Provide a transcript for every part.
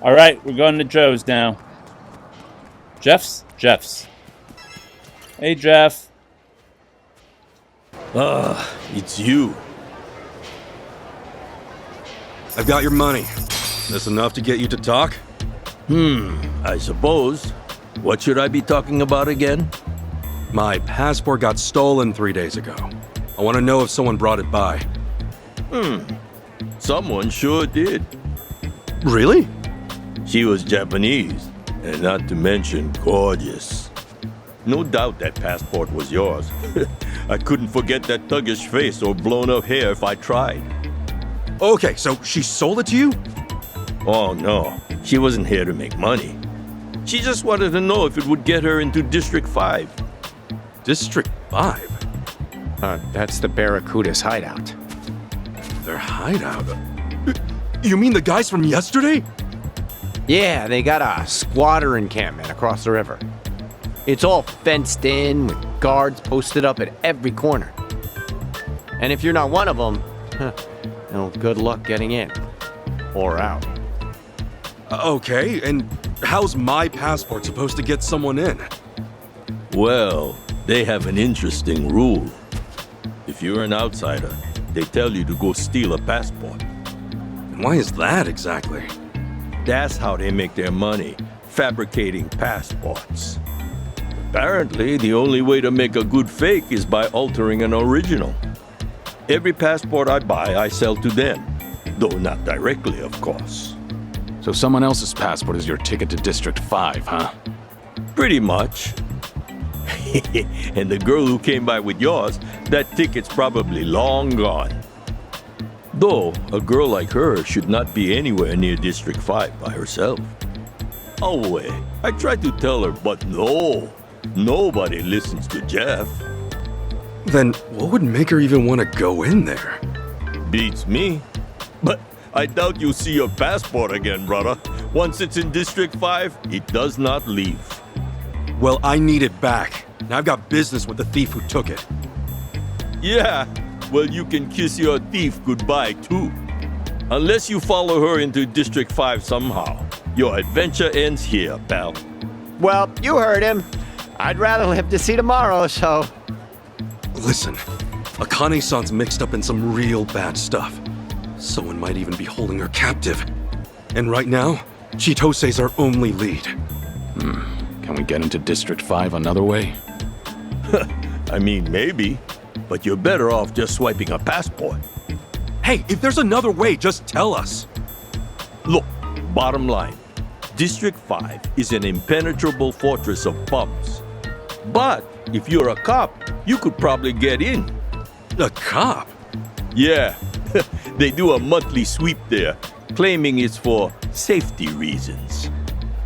All right, we're going to Joe's now. Jeff's? Jeff's. Hey, Jeff. It's you. I've got your money. That's enough to get you to talk? I suppose. What should I be talking about again? My passport got stolen 3 days ago. I want to know if someone brought it by. Someone sure did. Really? She was Japanese, and not to mention gorgeous. No doubt that passport was yours. I couldn't forget that thuggish face or blown-up hair if I tried. Okay, so she sold it to you? Oh no, she wasn't here to make money. She just wanted to know if it would get her into District 5. District 5? That's the Barracuda's hideout. Their hideout? You mean the guys from yesterday? Yeah, they got a squatter encampment across the river. It's all fenced in with guards posted up at every corner. And if you're not one of them, good luck getting in. Or out. Okay, and how's my passport supposed to get someone in? Well, they have an interesting rule. If you're an outsider, they tell you to go steal a passport. And why is that exactly? That's how they make their money, fabricating passports. Apparently, the only way to make a good fake is by altering an original. Every passport I buy, I sell to them. Though not directly, of course. So someone else's passport is your ticket to District 5, huh? Pretty much. And the girl who came by with yours, that ticket's probably long gone. Though, a girl like her should not be anywhere near District 5 by herself. Oh, wait. I tried to tell her, but no. Nobody listens to Jeff. Then what would make her even want to go in there? Beats me. But I doubt you'll see your passport again, brother. Once it's in District 5, it does not leave. Well, I need it back. And I've got business with the thief who took it. Yeah, well, you can kiss your thief goodbye, too. Unless you follow her into District 5 somehow. Your adventure ends here, pal. Well, you heard him. I'd rather live to see tomorrow, so... Listen, Akane-san's mixed up in some real bad stuff. Someone might even be holding her captive. And right now, Chitose's our only lead. Can we get into District 5 another way? I mean, maybe. But you're better off just swiping a passport. Hey, if there's another way, just tell us. Look, bottom line. District 5 is an impenetrable fortress of bums. But if you're a cop, you could probably get in. A cop? Yeah, they do a monthly sweep there, claiming it's for safety reasons.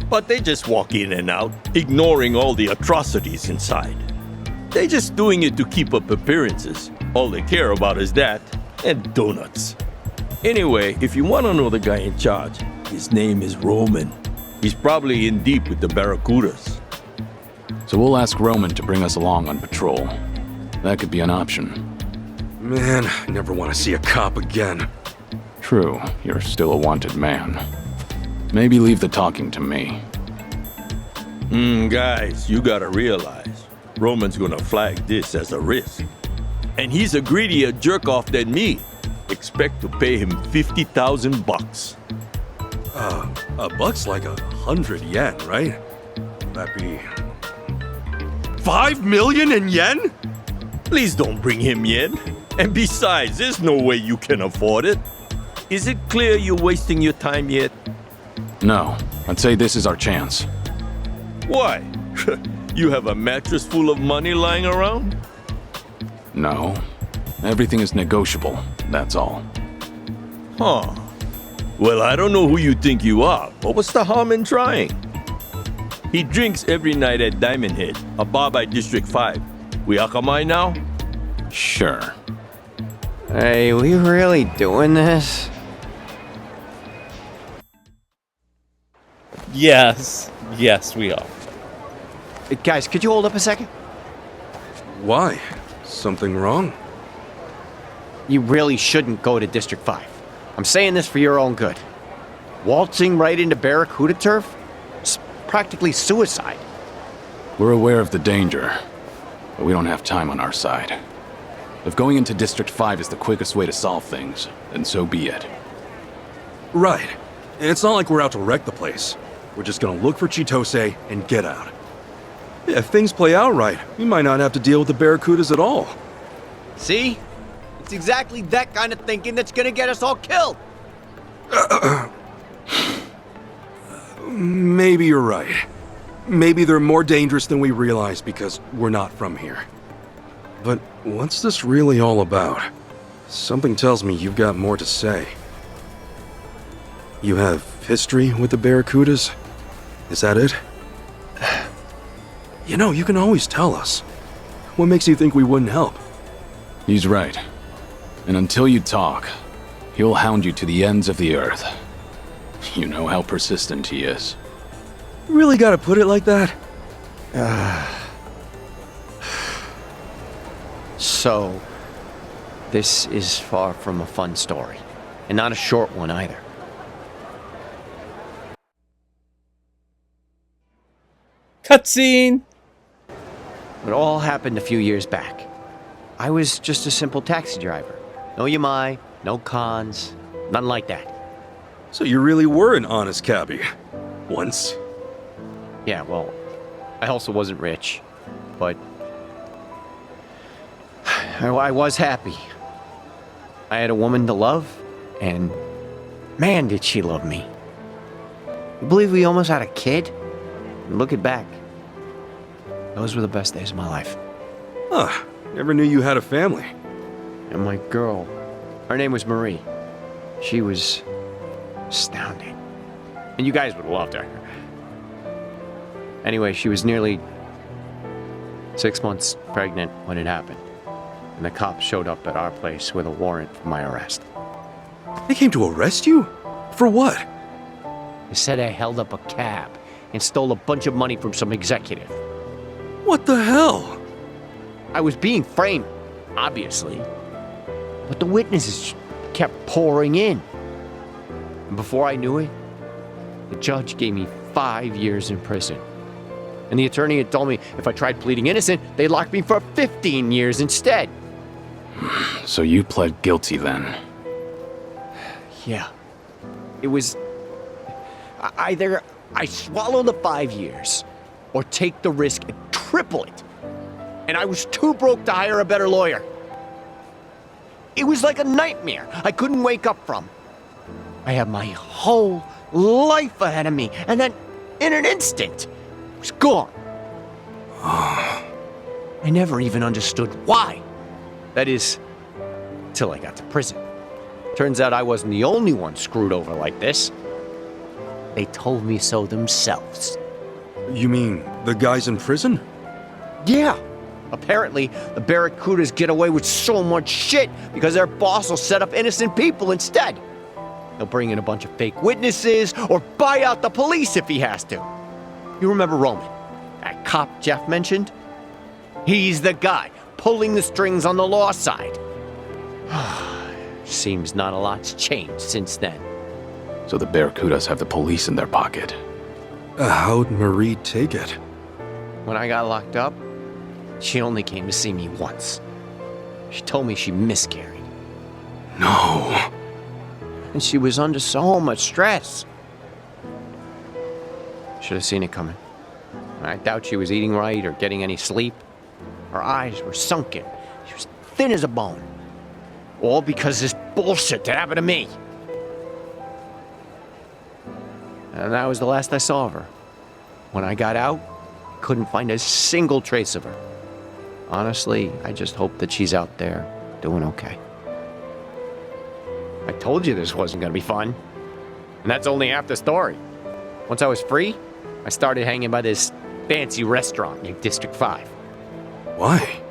But they just walk in and out, ignoring all the atrocities inside. They're just doing it to keep up appearances. All they care about is that, and donuts. Anyway, if you want to know the guy in charge, his name is Roman. He's probably in deep with the Barracudas. So we'll ask Roman to bring us along on patrol. That could be an option. Man, I never want to see a cop again. True, you're still a wanted man. Maybe leave the talking to me. Guys, you gotta realize, Roman's gonna flag this as a risk. And he's a greedier jerk-off than me. Expect to pay him 50,000 bucks. A buck's like 100 yen, right? That'd be... 5 million in yen? Please don't bring him yen. And besides, there's no way you can afford it. Is it clear you're wasting your time yet? No, I'd say this is our chance. Why? You have a mattress full of money lying around? No, everything is negotiable, that's all. Huh. Well, I don't know who you think you are, but what's the harm in trying? He drinks every night at Diamond Head, a bar by District 5. We akamai now? Sure. Hey, we really doing this? Yes. Yes, we are. Guys, could you hold up a second? Why? Something wrong? You really shouldn't go to District 5. I'm saying this for your own good. Waltzing right into Barracuda turf? It's practically suicide. We're aware of the danger, but we don't have time on our side. If going into District 5 is the quickest way to solve things, then so be it. Right. It's not like we're out to wreck the place. We're just gonna look for Chitose and get out. Yeah, if things play out right, we might not have to deal with the Barracudas at all. See? It's exactly that kind of thinking that's gonna get us all killed. Maybe you're right. Maybe they're more dangerous than we realize because we're not from here. But what's this really all about? Something tells me you've got more to say. You have history with the Barracudas? Is that it? You know, you can always tell us. What makes you think we wouldn't help? He's right. And until you talk, he'll hound you to the ends of the earth. You know how persistent he is. Really gotta put it like that? So, this is far from a fun story. And not a short one either. Cutscene! It all happened a few years back. I was just a simple taxi driver. No Yamai, no cons, nothing like that. So you really were an honest cabbie. Once. Yeah, well, I also wasn't rich, but I was happy. I had a woman to love, and man, did she love me. You believe we almost had a kid? And looking back, those were the best days of my life. Huh, never knew you had a family. And my girl, her name was Marie. She was astounding. And you guys would have loved her. Anyway, she was nearly 6 months pregnant when it happened. And the cops showed up at our place with a warrant for my arrest. They came to arrest you? For what? They said I held up a cab and stole a bunch of money from some executive. What the hell? I was being framed, obviously. But the witnesses kept pouring in. And before I knew it, the judge gave me 5 years in prison. And the attorney had told me if I tried pleading innocent, they'd lock me for 15 years instead. So you pled guilty then? Yeah. It was either I swallow the 5 years or take the risk and triple it. And I was too broke to hire a better lawyer. It was like a nightmare I couldn't wake up from. I had my whole life ahead of me, and then in an instant, it was gone. I never even understood why. That is, till I got to prison. Turns out I wasn't the only one screwed over like this. They told me so themselves. You mean the guys in prison? Yeah. Apparently, the Barracudas get away with so much shit because their boss will set up innocent people instead. He'll bring in a bunch of fake witnesses or buy out the police if he has to. You remember Roman, that cop Jeff mentioned? He's the guy pulling the strings on the law side. Seems not a lot's changed since then. So the Barracudas have the police in their pocket. How'd Marie take it? When I got locked up, she only came to see me once. She told me she miscarried. No. And she was under so much stress. Should have seen it coming. I doubt she was eating right or getting any sleep. Her eyes were sunken. She was thin as a bone. All because of this bullshit that happened to me. And that was the last I saw of her. When I got out, couldn't find a single trace of her. Honestly, I just hope that she's out there doing okay. I told you this wasn't gonna be fun. And that's only half the story. Once I was free, I started hanging by this fancy restaurant in District 5. Why?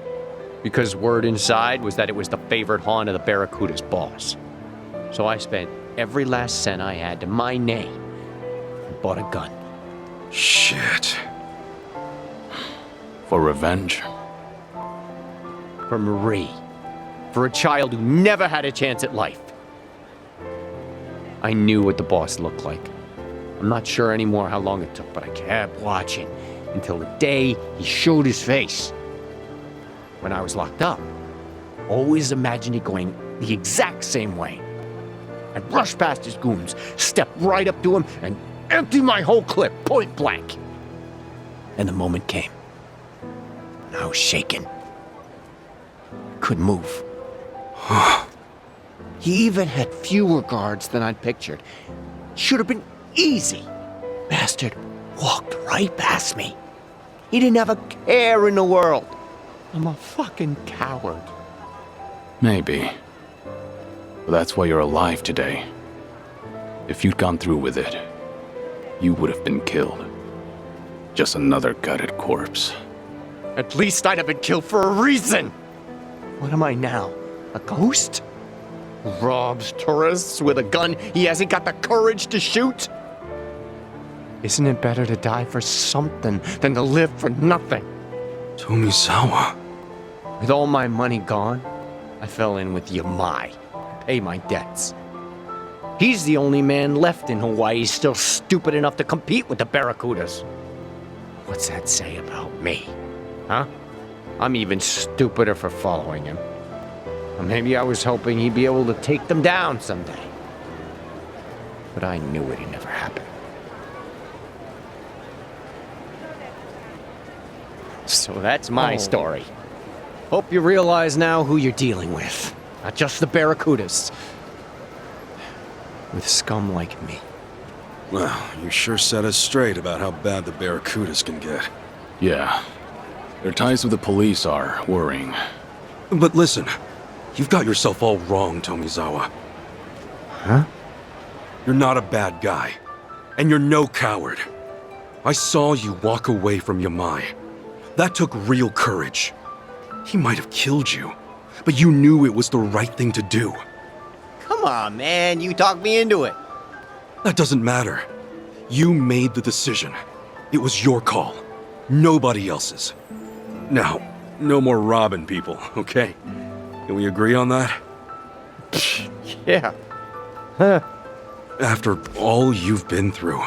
Because word inside was that it was the favorite haunt of the Barracuda's boss. So I spent every last cent I had to my name and bought a gun. Shit. For revenge? For Marie. For a child who never had a chance at life. I knew what the boss looked like. I'm not sure anymore how long it took, but I kept watching until the day he showed his face. When I was locked up, always imagined it going the exact same way. I'd rush past his goons, step right up to him, and empty my whole clip point blank. And the moment came. And I was shaking. Couldn't move. He even had fewer guards than I'd pictured. Should have been easy. Bastard walked right past me. He didn't have a care in the world. I'm a fucking coward. Maybe. But that's why you're alive today. If you'd gone through with it, you would have been killed. Just another gutted corpse. At least I'd have been killed for a reason. What am I now? A ghost? Who robs tourists with a gun he hasn't got the courage to shoot? Isn't it better to die for something than to live for nothing? Tomizawa. With all my money gone, I fell in with Yamai to pay my debts. He's the only man left in Hawaii still stupid enough to compete with the Barracudas. What's that say about me? Huh? I'm even stupider for following him. Or maybe I was hoping he'd be able to take them down someday. But I knew it'd never happen. So that's my story. Hope you realize now who you're dealing with. Not just the Barracudas. With scum like me. Well, you sure set us straight about how bad the Barracudas can get. Yeah. Their ties with the police are worrying. But listen, you've got yourself all wrong, Tomizawa. Huh? You're not a bad guy. And you're no coward. I saw you walk away from Yamai. That took real courage. He might have killed you, but you knew it was the right thing to do. Come on, man. You talked me into it. That doesn't matter. You made the decision. It was your call. Nobody else's. Now, no more robbing people, okay? Can we agree on that? Yeah. Huh. After all you've been through,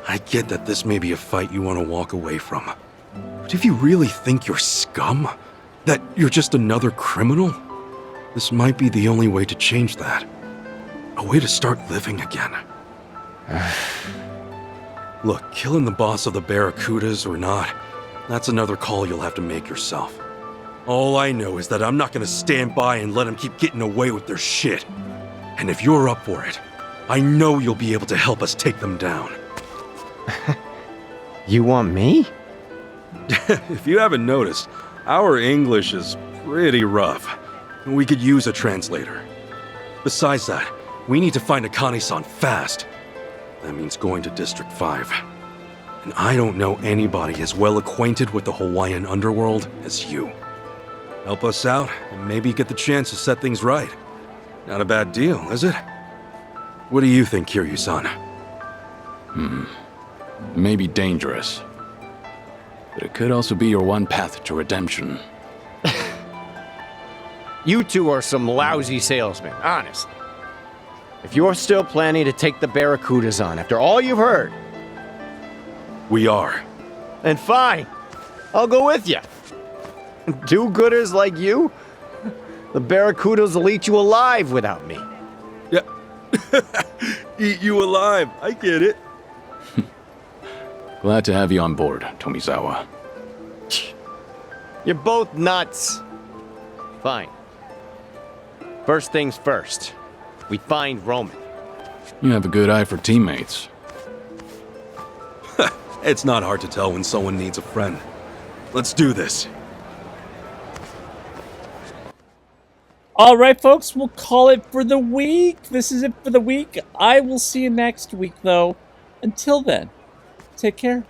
I get that this may be a fight you want to walk away from. But if you really think you're scum, that you're just another criminal, this might be the only way to change that. A way to start living again. Look, killing the boss of the Barracudas or not, that's another call you'll have to make yourself. All I know is that I'm not gonna stand by and let them keep getting away with their shit. And if you're up for it, I know you'll be able to help us take them down. You want me? If you haven't noticed, our English is pretty rough. We could use a translator. Besides that, we need to find Akane-san fast. That means going to District 5. And I don't know anybody as well acquainted with the Hawaiian underworld as you. Help us out, and maybe get the chance to set things right. Not a bad deal, is it? What do you think, Kiryu-san? Maybe dangerous. But it could also be your one path to redemption. You two are some lousy salesmen, honestly. If you're still planning to take the Barracudas on after all you've heard, We are. then fine. I'll go with you. Do-gooders like you? The Barracudas will eat you alive without me. Yeah. Eat you alive, I get it. Glad to have you on board, Tomizawa. You're both nuts. Fine. First things first. We find Roman. You have a good eye for teammates. It's not hard to tell when someone needs a friend. Let's do this. All right, folks, we'll call it for the week. This is it for the week. I will see you next week, though. Until then, take care.